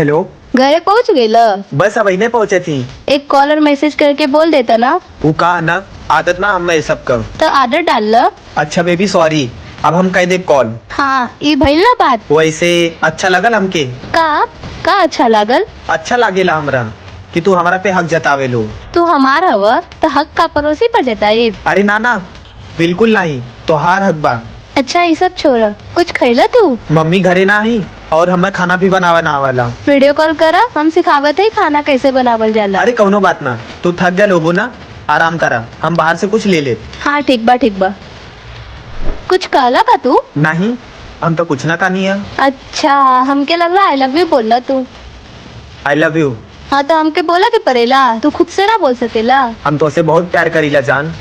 Hello. घरे पहुंच गई ल। बस अब नहीं पहुंचे थी। एक कॉल और मैसेज करके बोल देता ना। वो कहा ना, आदत ना हम में सब कर। तो आदत डाल ल। अच्छा बेबी सॉरी, अब हम कह दे कॉल। हाँ ये भइल ना बात। वैसे अच्छा लगल हमके। का अच्छा लागल। अच्छा लागेला हमरा कि तू हमारा पे हक जतावे लो। तू हमारा हवा तो हक का पड़ोसी पर जताई। अरे ना ना, बिल्कुल नहीं, तोहार हक बा। अच्छा ये सब छोड़, कुछ खैला तू। मम्मी घरे ना ही और हमें खाना भी बनावा ना वाला। वीडियो कॉल करा, हम सिखावत है खाना कैसे बनावल जाला। अरे कौनो बात ना, तू थक गया लोगो ना, आराम करा, हम बाहर से कुछ ले ले। हाँ ठीक बा ठीक बा। कुछ कहला का तू। नहीं, हम तो कुछ ना कहानी है। अच्छा हमके लगा आई लव यू बोलना तू। I love you. हाँ तो हमके बोला कि परेला, तू खुद से ना बोल सकेला। हम तो उसे बहुत प्यार करीला जान।